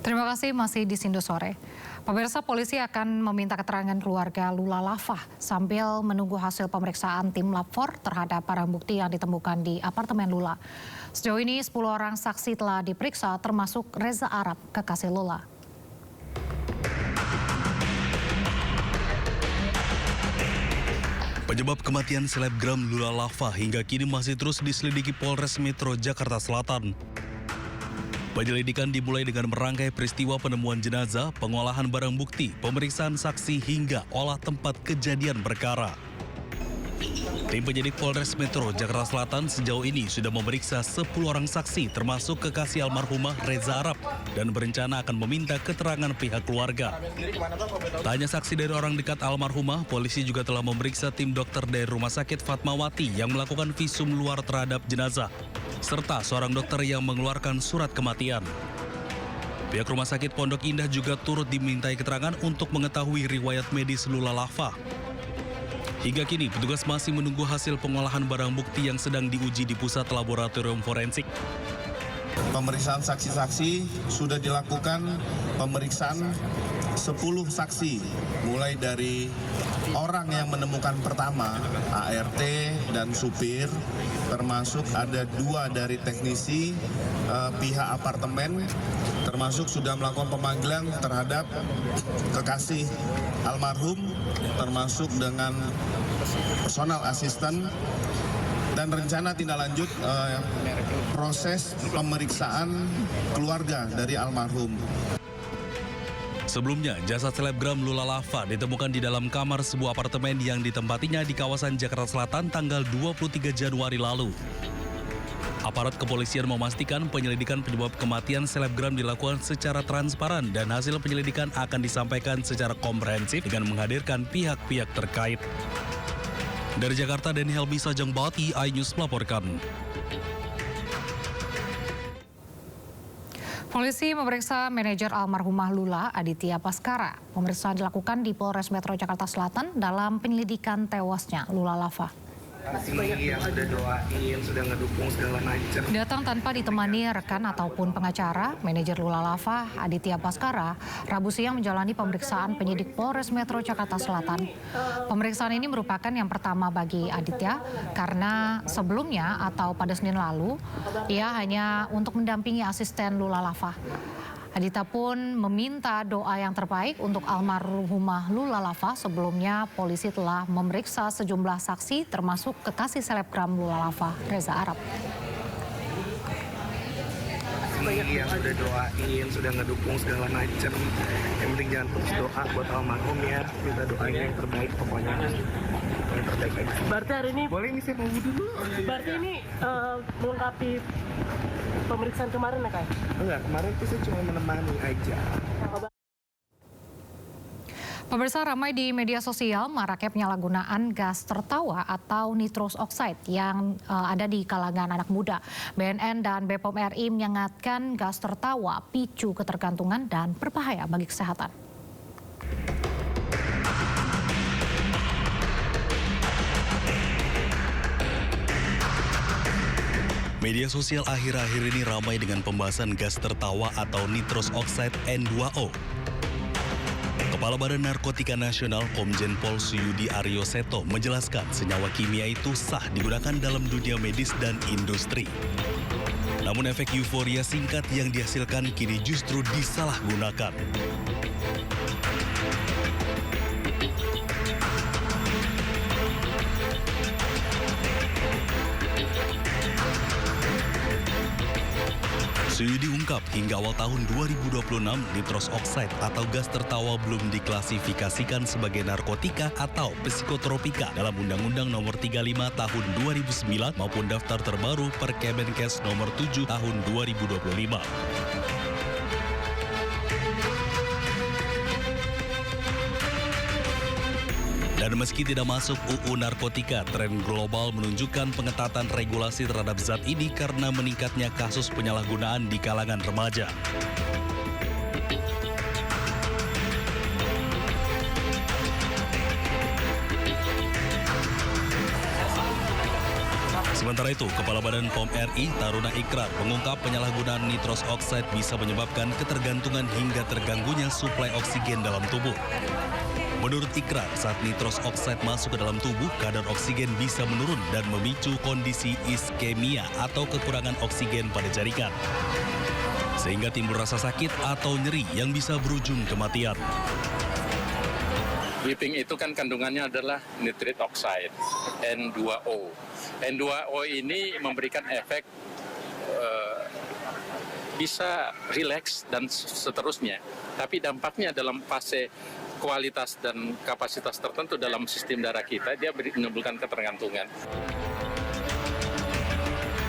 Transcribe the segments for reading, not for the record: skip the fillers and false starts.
Terima kasih masih di Sindo Sore. Pemirsa, polisi akan meminta keterangan keluarga Lula Lava sambil menunggu hasil pemeriksaan tim Lab 4 terhadap barang bukti yang ditemukan di apartemen Lula. Sejauh ini 10 orang saksi telah diperiksa termasuk Reza Arab, kekasih Lula. Penyebab kematian selebgram Lula Lava hingga kini masih terus diselidiki Polres Metro Jakarta Selatan. Penyelidikan dimulai dengan merangkai peristiwa penemuan jenazah, pengolahan barang bukti, pemeriksaan saksi hingga olah tempat kejadian perkara. Tim penyidik Polres Metro Jakarta Selatan sejauh ini sudah memeriksa 10 orang saksi termasuk kekasih almarhumah Reza Arab dan berencana akan meminta keterangan pihak keluarga. Tak hanya saksi dari orang dekat almarhumah, polisi juga telah memeriksa tim dokter dari Rumah Sakit Fatmawati yang melakukan visum luar terhadap jenazah, serta seorang dokter yang mengeluarkan surat kematian. Pihak Rumah Sakit Pondok Indah juga turut dimintai keterangan untuk mengetahui riwayat medis Lula Lava. Hingga kini, petugas masih menunggu hasil pengolahan barang bukti yang sedang diuji di Pusat Laboratorium Forensik. Pemeriksaan saksi-saksi sudah dilakukan pemeriksaan 10 saksi, mulai dari orang yang menemukan pertama, ART dan supir, termasuk ada 2 dari teknisi pihak apartemen, termasuk sudah melakukan pemanggilan terhadap kekasih almarhum, termasuk dengan personal asisten, dan rencana tindak lanjut proses pemeriksaan keluarga dari almarhum. Sebelumnya, jasad selebgram Lula Lava ditemukan di dalam kamar sebuah apartemen yang ditempatinya di kawasan Jakarta Selatan tanggal 23 Januari lalu. Aparat kepolisian memastikan penyelidikan penyebab kematian selebgram dilakukan secara transparan dan hasil penyelidikan akan disampaikan secara komprehensif dengan menghadirkan pihak-pihak terkait. Dari Jakarta, Denny Helmi Sajangbati, iNews melaporkan. Polisi memeriksa manajer almarhumah Lula, Aditya Baskara. Pemeriksaan dilakukan di Polres Metro Jakarta Selatan dalam penyelidikan tewasnya Lula Lava. Yang sudah doain, sudah ngedukung segala macam. Datang tanpa ditemani rekan ataupun pengacara, manajer Lula Lava, Aditya Baskara, Rabu siang menjalani pemeriksaan penyidik Polres Metro Jakarta Selatan. Pemeriksaan ini merupakan yang pertama bagi Aditya karena sebelumnya atau pada Senin lalu, ia hanya untuk mendampingi asisten Lula Lava. Aditya pun meminta doa yang terbaik untuk almarhumah Lula Lava. Sebelumnya, polisi telah memeriksa sejumlah saksi termasuk kekasih selebgram Lula Lava, Reza Arab. Yang sudah doain, sudah ngedukung segala macam. Yang penting jangan putus doa buat almarhum ya. Minta doanya yang terbaik pokoknya. Yang terbaik aja. Berarti hari ini Boleh ini saya mau wudhu dulu. Berarti ini melengkapi pemeriksaan kemarin ya, Kak? Enggak, kemarin itu saya cuma menemani aja. Pemirsa, ramai di media sosial maraknya penyalahgunaan gas tertawa atau nitrous oxide yang ada di kalangan anak muda. BNN dan BPOM RI mengingatkan gas tertawa picu ketergantungan dan berbahaya bagi kesehatan. Media sosial akhir-akhir ini ramai dengan pembahasan gas tertawa atau nitrous oxide N2O. Kepala Badan Narkotika Nasional Komjen Pol Suyudi Aryo Seto menjelaskan senyawa kimia itu sah digunakan dalam dunia medis dan industri. Namun efek euforia singkat yang dihasilkan kini justru disalahgunakan. Suyudi ungkap hingga awal tahun 2026 nitrous oxide atau gas tertawa belum diklasifikasikan sebagai narkotika atau psikotropika dalam Undang-Undang Nomor 35 Tahun 2009 maupun daftar terbaru Perkemenkes Nomor 7 Tahun 2025. Dan meski tidak masuk UU Narkotika, tren global menunjukkan pengetatan regulasi terhadap zat ini karena meningkatnya kasus penyalahgunaan di kalangan remaja. Sementara itu, Kepala Badan POM RI Taruna Ikrar mengungkap penyalahgunaan nitros oxide bisa menyebabkan ketergantungan hingga terganggunya suplai oksigen dalam tubuh. Menurut Ikrar, saat nitros oxide masuk ke dalam tubuh, kadar oksigen bisa menurun dan memicu kondisi iskemia atau kekurangan oksigen pada jaringan. Sehingga timbul rasa sakit atau nyeri yang bisa berujung kematian. Weeping itu kan kandungannya adalah nitrit oxide, N2O. N2O ini memberikan efek bisa rileks dan seterusnya. Tapi dampaknya dalam fase kualitas dan kapasitas tertentu dalam sistem darah kita, dia menimbulkan ketergantungan.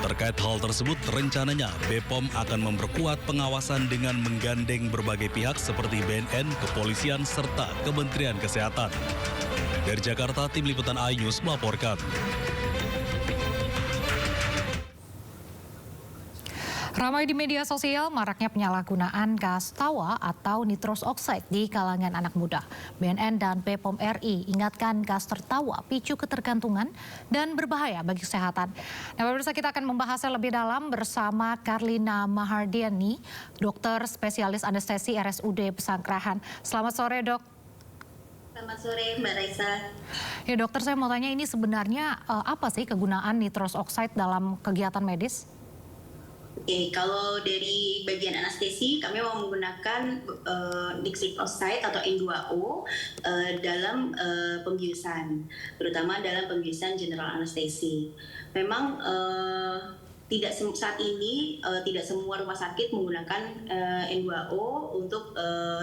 Terkait hal tersebut, rencananya BPOM akan memperkuat pengawasan dengan menggandeng berbagai pihak seperti BNN, kepolisian, serta Kementerian Kesehatan. Dari Jakarta, Tim Liputan iNews melaporkan. Ramai di media sosial maraknya penyalahgunaan gas tawa atau nitros oxide di kalangan anak muda. BNN dan BPOM RI ingatkan gas tertawa picu ketergantungan dan berbahaya bagi kesehatan. Nah, pemirsa, kita akan membahasnya lebih dalam bersama Karlina Mahardiani, dokter spesialis anestesi RSUD Pesanggerahan. Selamat sore, Dok. Selamat sore, Mbak Raisa. Ya, dokter, saya mau tanya, ini sebenarnya apa sih kegunaan nitros oxide dalam kegiatan medis? Oke, kalau dari bagian anestesi, kami mau menggunakan nitric oxide atau N2O dalam pembiusan, terutama dalam pembiusan general anestesi. Memang saat ini tidak semua rumah sakit menggunakan N2O untuk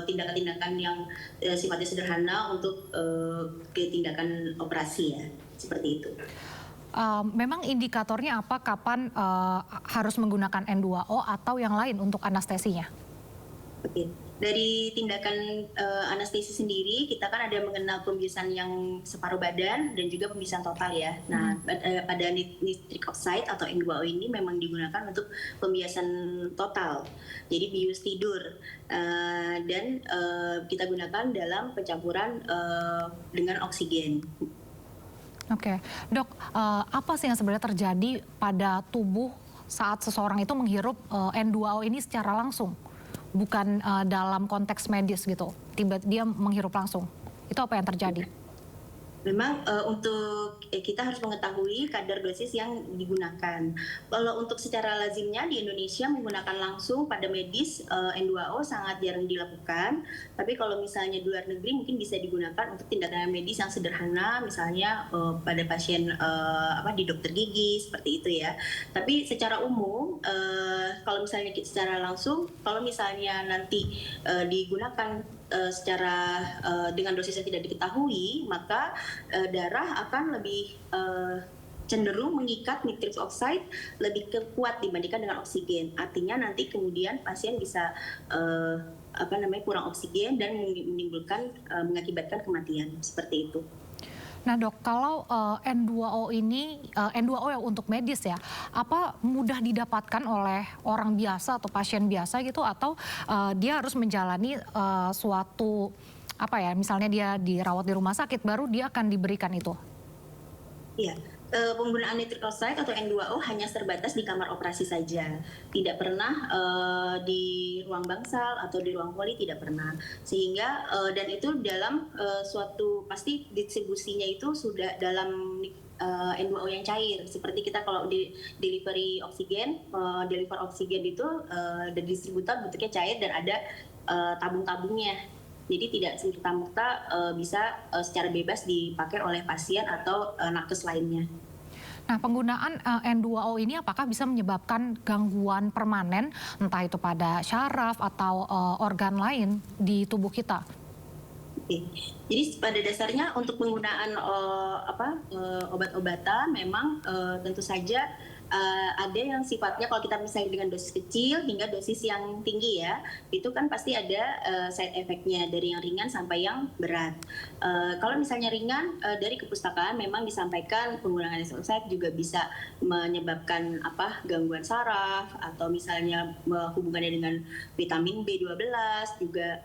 tindakan-tindakan yang sifatnya sederhana untuk tindakan operasi ya, seperti itu. Memang indikatornya apa kapan harus menggunakan N2O atau yang lain untuk anestesinya? Oke. Dari tindakan anestesi sendiri, kita kan ada mengenal pembiusan yang separuh badan dan juga pembiusan total ya. Nah, pada nitric oxide atau N2O ini memang digunakan untuk pembiusan total. Jadi bius tidur dan kita gunakan dalam pencampuran dengan oksigen. Oke, Dok, apa sih yang sebenarnya terjadi pada tubuh saat seseorang itu menghirup N2O ini secara langsung? Bukan dalam konteks medis gitu, tiba-tiba dia menghirup langsung. Itu apa yang terjadi? Memang untuk kita harus mengetahui kadar dosis yang digunakan. Kalau untuk secara lazimnya di Indonesia menggunakan langsung pada medis N2O sangat jarang dilakukan. Tapi kalau misalnya di luar negeri mungkin bisa digunakan untuk tindakan medis yang sederhana, misalnya pada pasien di dokter gigi seperti itu ya. Tapi secara umum kalau misalnya secara langsung, kalau misalnya nanti digunakan secara dengan dosis yang tidak diketahui, maka darah akan lebih cenderung mengikat nitric oxide lebih kuat dibandingkan dengan oksigen. Artinya nanti kemudian pasien bisa kurang oksigen dan mengakibatkan kematian seperti itu. Nah, Dok, kalau N2O ini, N2O yang untuk medis ya, apa mudah didapatkan oleh orang biasa atau pasien biasa gitu, atau dia harus menjalani suatu, misalnya dia dirawat di rumah sakit, baru dia akan diberikan itu? Iya. Penggunaan nitric oxide atau N2O hanya terbatas di kamar operasi saja, tidak pernah di ruang bangsal atau di ruang poli, tidak pernah. Sehingga dan itu dalam suatu pasti distribusinya itu sudah dalam N2O yang cair. Seperti kita kalau di deliver oksigen itu dari distributor bentuknya cair dan ada tabung-tabungnya. Jadi tidak serta-merta bisa secara bebas dipakai oleh pasien atau nakes lainnya. Nah, penggunaan N2O ini apakah bisa menyebabkan gangguan permanen, entah itu pada syaraf atau organ lain di tubuh kita? Oke. Jadi pada dasarnya untuk penggunaan obat-obatan memang tentu saja ada yang sifatnya kalau kita misalnya dengan dosis kecil hingga dosis yang tinggi ya, itu kan pasti ada side effect-nya dari yang ringan sampai yang berat. Kalau misalnya ringan, dari kepustakaan memang disampaikan penggunaan nitric oxide juga bisa menyebabkan gangguan saraf atau misalnya hubungannya dengan vitamin B12 juga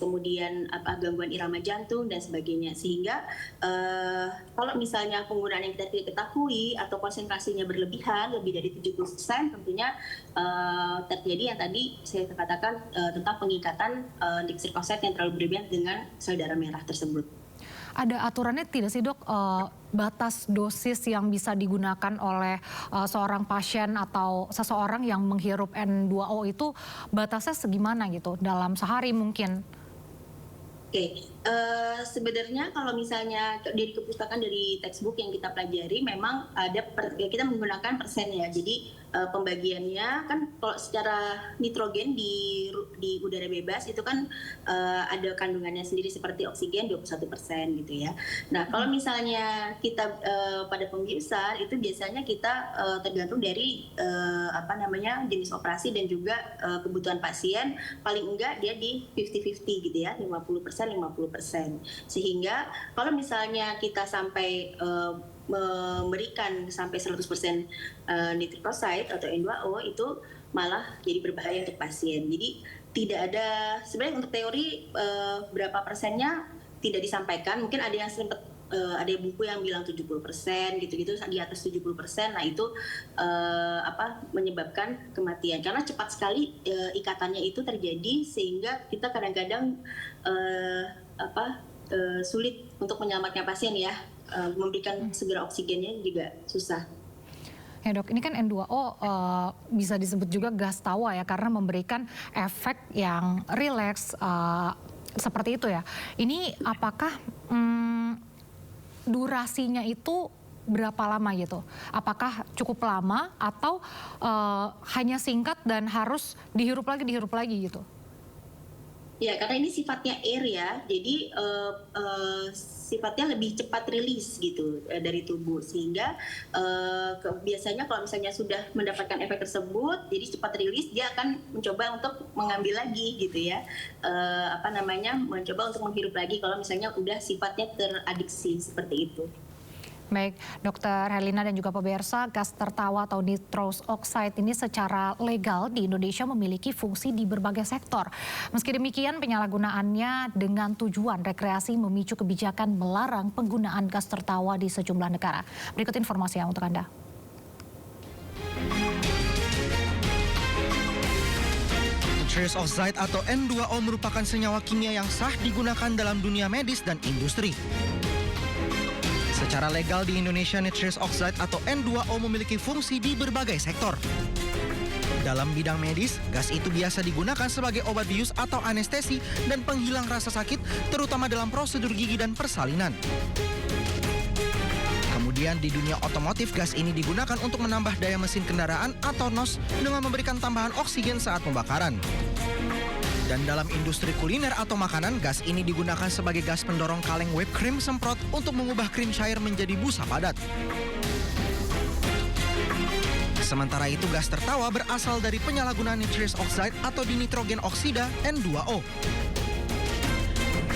kemudian gangguan irama jantung dan sebagainya. Sehingga kalau misalnya penggunaan yang kita tidak ketahui atau konsentrasinya berlebihan lebih dari 70%, tentunya terjadi yang tadi saya katakan tentang pengikatan nitric oxide yang terlalu berlebihan dengan sel darah merah tersebut. Ada aturannya tidak sih dok, batas dosis yang bisa digunakan oleh seorang pasien atau seseorang yang menghirup N2O itu batasnya segimana gitu dalam sehari mungkin? Oke, sebenarnya kalau misalnya dari kepustakaan dari textbook yang kita pelajari memang ada kita menggunakan persen ya. Jadi pembagiannya kan kalau secara nitrogen di udara bebas itu kan ada kandungannya sendiri seperti oksigen 21% gitu ya. Nah kalau misalnya kita pada pembiusan itu biasanya kita tergantung dari jenis operasi dan juga kebutuhan pasien, paling enggak dia di 50-50 gitu ya, 50%. Sehingga kalau misalnya kita sampai memberikan sampai 100% nitric oxide atau N2O itu malah jadi berbahaya untuk pasien. Jadi tidak ada, sebenarnya untuk teori berapa persennya tidak disampaikan. Mungkin ada yang sempat ada buku yang bilang 70% gitu-gitu, di atas 70%. Nah itu menyebabkan kematian karena cepat sekali ikatannya itu terjadi sehingga kita kadang-kadang sulit untuk menyelamatkan pasien ya, memberikan segera oksigennya juga susah. Ya dok, ini kan N2O bisa disebut juga gas tawa ya karena memberikan efek yang rileks seperti itu ya. Ini apakah durasinya itu berapa lama gitu? Apakah cukup lama atau hanya singkat dan harus dihirup lagi gitu? Ya, karena ini sifatnya air ya, jadi sifatnya lebih cepat rilis gitu dari tubuh, sehingga biasanya kalau misalnya sudah mendapatkan efek tersebut, jadi cepat rilis, dia akan mencoba untuk mengambil lagi gitu ya, mencoba untuk menghirup lagi kalau misalnya udah sifatnya teradiksi seperti itu. Baik, Dr. Herlina dan juga pemirsa, gas tertawa atau nitrous oxide ini secara legal di Indonesia memiliki fungsi di berbagai sektor. Meski demikian, penyalahgunaannya dengan tujuan rekreasi memicu kebijakan melarang penggunaan gas tertawa di sejumlah negara. Berikut informasi yang untuk Anda. Nitrous oxide atau N2O merupakan senyawa kimia yang sah digunakan dalam dunia medis dan industri. Secara legal di Indonesia, nitrous oxide atau N2O memiliki fungsi di berbagai sektor. Dalam bidang medis, gas itu biasa digunakan sebagai obat bius atau anestesi dan penghilang rasa sakit, terutama dalam prosedur gigi dan persalinan. Kemudian di dunia otomotif, gas ini digunakan untuk menambah daya mesin kendaraan atau NOS dengan memberikan tambahan oksigen saat pembakaran. Dan dalam industri kuliner atau makanan, gas ini digunakan sebagai gas pendorong kaleng whipped cream semprot untuk mengubah krim cair menjadi busa padat. Sementara itu, gas tertawa berasal dari penyalahgunaan nitrous oxide atau dinitrogen oksida N2O.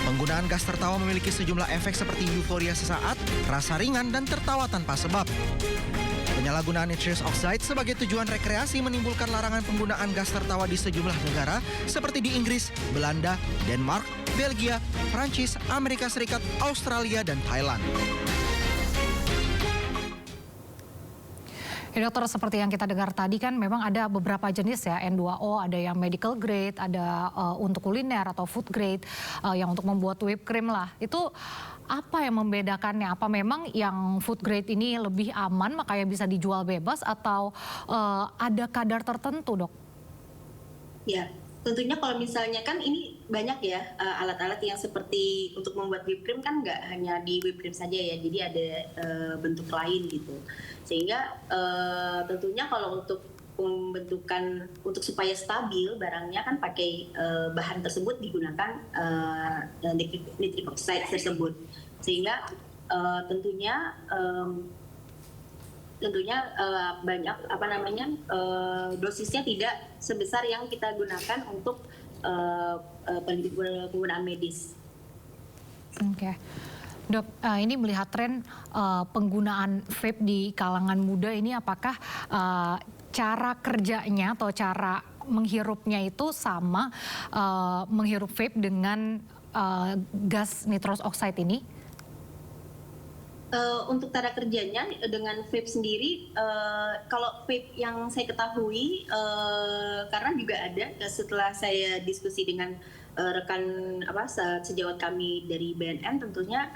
Penggunaan gas tertawa memiliki sejumlah efek seperti euforia sesaat, rasa ringan, dan tertawa tanpa sebab. Penyalahgunaan nitrous oxide sebagai tujuan rekreasi menimbulkan larangan penggunaan gas tertawa di sejumlah negara seperti di Inggris, Belanda, Denmark, Belgia, Prancis, Amerika Serikat, Australia, dan Thailand. Ya dokter, seperti yang kita dengar tadi kan memang ada beberapa jenis ya N2O, ada yang medical grade, ada untuk kuliner atau food grade, yang untuk membuat whipped cream lah. Itu apa yang membedakannya? Apa memang yang food grade ini lebih aman makanya bisa dijual bebas atau ada kadar tertentu dok? Ya, tentunya kalau misalnya kan ini banyak ya alat-alat yang seperti untuk membuat whipped cream kan nggak hanya di whipped cream saja ya, jadi ada bentuk lain gitu. Sehingga tentunya kalau untuk pembentukan untuk supaya stabil barangnya kan pakai bahan tersebut digunakan nitric oxide tersebut, sehingga tentunya banyak dosisnya tidak sebesar yang kita gunakan untuk penggunaan medis. Oke. Dok, ini melihat tren penggunaan vape di kalangan muda ini, apakah cara kerjanya atau cara menghirupnya itu sama menghirup vape dengan gas nitrous oxide ini? Untuk cara kerjanya dengan vape sendiri, kalau vape yang saya ketahui, karena juga ada setelah saya diskusi dengan rekan sejawat kami dari BNN, tentunya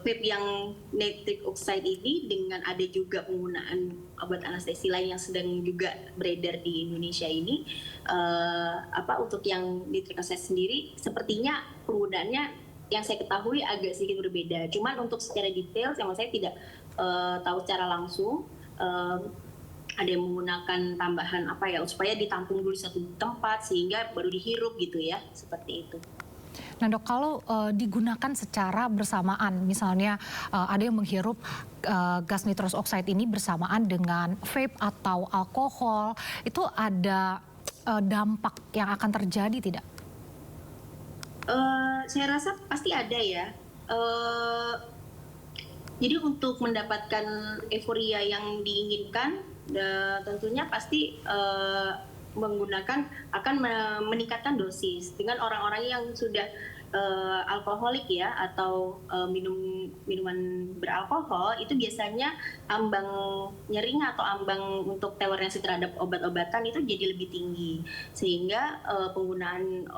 vape yang nitric oxide ini dengan ada juga penggunaan obat anestesi lain yang sedang juga beredar di Indonesia ini, untuk yang nitric oxide sendiri sepertinya penggunaannya yang saya ketahui agak sedikit berbeda. Cuman untuk secara detail, saya tidak tahu secara langsung. Ada yang menggunakan tambahan supaya ditampung dulu satu tempat sehingga baru dihirup gitu ya, seperti itu. Nah dok, kalau digunakan secara bersamaan, misalnya ada yang menghirup gas nitrous oxide ini bersamaan dengan vape atau alkohol, itu ada dampak yang akan terjadi tidak? Saya rasa pasti ada ya. Jadi untuk mendapatkan euforia yang diinginkan, tentunya pasti akan meningkatkan dosis dengan orang-orang yang sudah alkoholik ya, atau minuman beralkohol, itu biasanya ambang nyerinya atau ambang untuk toleransi terhadap obat-obatan itu jadi lebih tinggi, sehingga penggunaan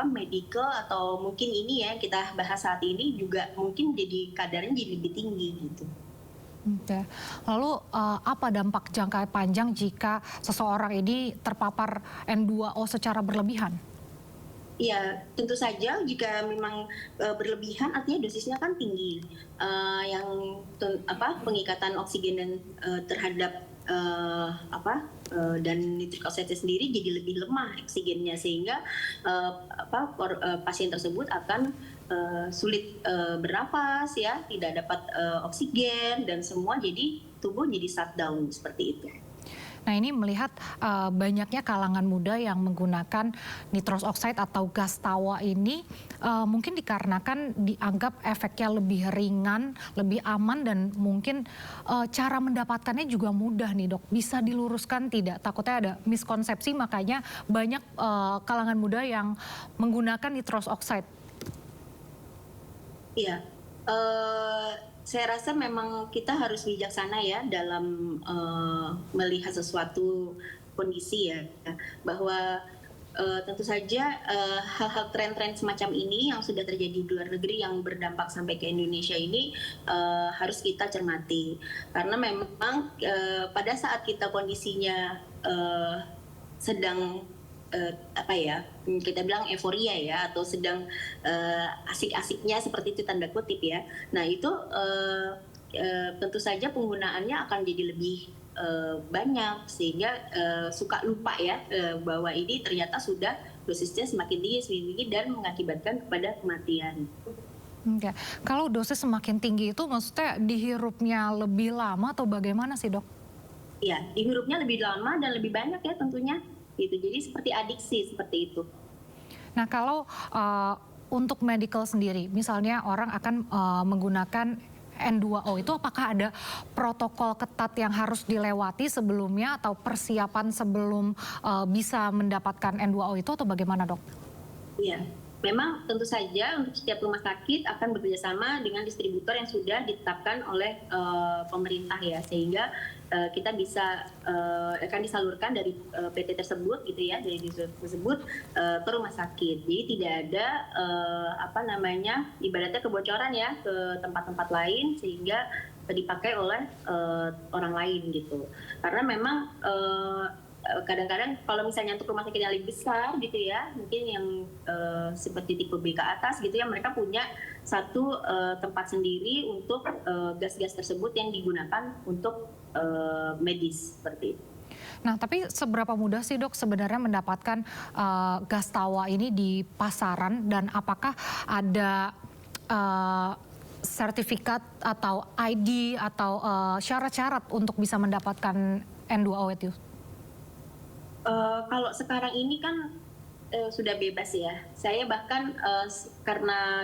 medical atau mungkin ini ya kita bahas saat ini juga mungkin jadi kadarnya jadi lebih tinggi gitu. Oke. Lalu apa dampak jangka panjang jika seseorang ini terpapar N2O secara berlebihan? Ya, tentu saja jika memang berlebihan, artinya dosisnya kan tinggi. Pengikatan oksigen dan terhadap dan nitric oxide sendiri jadi lebih lemah oksigennya, sehingga pasien tersebut akan sulit bernafas ya, tidak dapat oksigen dan semua, jadi tubuh jadi shutdown seperti itu. Nah ini melihat banyaknya kalangan muda yang menggunakan nitrous oxide atau gas tawa ini mungkin dikarenakan dianggap efeknya lebih ringan, lebih aman, dan mungkin cara mendapatkannya juga mudah nih dok. Bisa diluruskan tidak? Takutnya ada miskonsepsi, makanya banyak kalangan muda yang menggunakan nitrous oxide. Iya. Saya rasa memang kita harus bijaksana ya dalam melihat sesuatu kondisi ya, bahwa tentu saja hal-hal tren-tren semacam ini yang sudah terjadi di luar negeri yang berdampak sampai ke Indonesia ini harus kita cermati, karena memang pada saat kita kondisinya sedang kita bilang euforia ya, atau sedang asik-asiknya seperti itu tanda kutip ya. Nah itu tentu saja penggunaannya akan jadi lebih banyak, sehingga suka lupa ya bahwa ini ternyata sudah dosisnya semakin tinggi dan mengakibatkan kepada kematian. Oke. Kalau dosis semakin tinggi itu maksudnya dihirupnya lebih lama atau bagaimana sih dok? Iya, dihirupnya lebih lama dan lebih banyak ya tentunya. Gitu. Jadi seperti adiksi seperti itu. Nah kalau untuk medical sendiri, misalnya orang akan menggunakan N2O, itu apakah ada protokol ketat yang harus dilewati sebelumnya atau persiapan sebelum bisa mendapatkan N2O itu, atau bagaimana dok? Iya, memang tentu saja untuk setiap rumah sakit akan bekerjasama dengan distributor yang sudah ditetapkan oleh pemerintah ya, sehingga kita bisa akan disalurkan dari PT tersebut gitu ya, dari tersebut ke rumah sakit. Jadi tidak ada ibaratnya kebocoran ya ke tempat-tempat lain sehingga dipakai oleh orang lain gitu. Karena memang kadang-kadang kalau misalnya untuk rumah sakit yang lebih besar gitu ya, mungkin yang seperti tipe B ke atas gitu ya, mereka punya satu tempat sendiri untuk gas-gas tersebut yang digunakan untuk medis seperti itu. Nah tapi seberapa mudah sih dok sebenarnya mendapatkan gas tawa ini di pasaran, dan apakah ada sertifikat atau ID atau syarat-syarat untuk bisa mendapatkan N2O itu? Kalau sekarang ini kan sudah bebas ya. Saya bahkan karena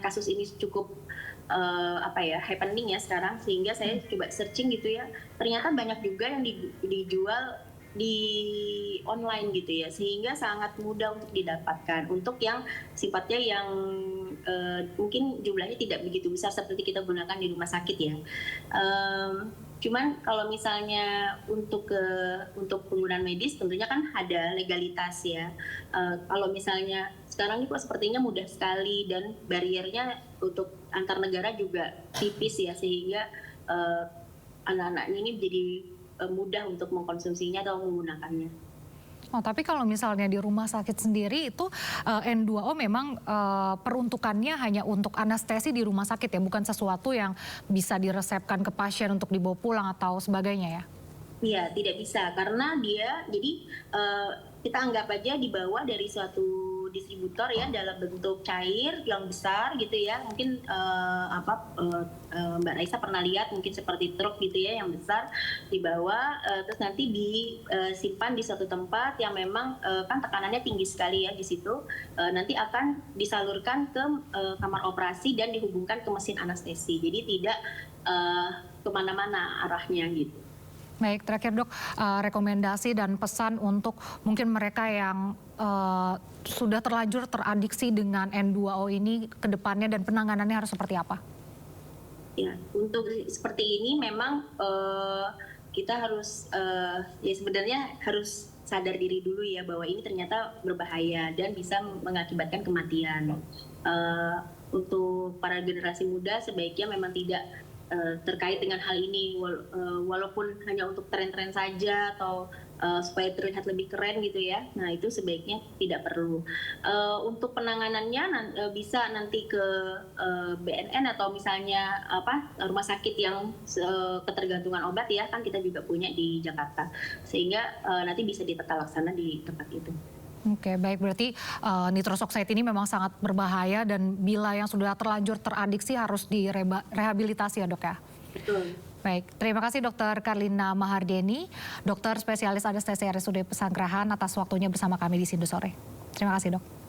kasus ini cukup happening ya sekarang, sehingga saya coba searching gitu ya. Ternyata banyak juga yang dijual di online gitu ya, sehingga sangat mudah untuk didapatkan. Untuk yang sifatnya yang mungkin jumlahnya tidak begitu besar seperti kita gunakan di rumah sakit ya. Cuman kalau misalnya untuk penggunaan medis tentunya kan ada legalitas ya. Kalau misalnya sekarang ini kok sepertinya mudah sekali dan bariernya untuk antar negara juga tipis ya, sehingga anak-anak ini jadi mudah untuk mengkonsumsinya atau menggunakannya. Oh, tapi kalau misalnya di rumah sakit sendiri itu N2O memang peruntukannya hanya untuk anestesi di rumah sakit ya, bukan sesuatu yang bisa diresepkan ke pasien untuk dibawa pulang atau sebagainya ya? Iya, tidak bisa karena dia jadi kita anggap aja dibawa dari suatu distributor ya dalam bentuk cair yang besar gitu ya. Mungkin Mbak Raisa pernah lihat mungkin seperti truk gitu ya yang besar dibawa, terus nanti disimpan di suatu tempat yang memang kan tekanannya tinggi sekali ya di situ. Nanti akan disalurkan ke kamar operasi dan dihubungkan ke mesin anestesi. Jadi tidak kemana-mana arahnya gitu. Baik, terakhir dok, rekomendasi dan pesan untuk mungkin mereka yang sudah terlanjur teradiksi dengan N2O ini ke depannya dan penanganannya harus seperti apa? Ya, untuk seperti ini memang kita harus ya sebenarnya harus sadar diri dulu ya bahwa ini ternyata berbahaya dan bisa mengakibatkan kematian. Untuk para generasi muda sebaiknya memang tidak terkait dengan hal ini, walaupun hanya untuk tren-tren saja atau supaya terlihat lebih keren gitu ya. Nah itu sebaiknya tidak perlu. Untuk penanganannya bisa nanti ke BNN atau misalnya rumah sakit yang ketergantungan obat ya, kan kita juga punya di Jakarta, sehingga nanti bisa ditata laksana di tempat itu. Oke, baik, berarti nitrous oxide ini memang sangat berbahaya dan bila yang sudah terlanjur teradiksi harus direhabilitasi ya dok ya? Betul. Baik, terima kasih Dr. Karlina Mahardeni, dokter spesialis anestesi RSUD Pesanggerahan atas waktunya bersama kami di Sindu Sore. Terima kasih dok.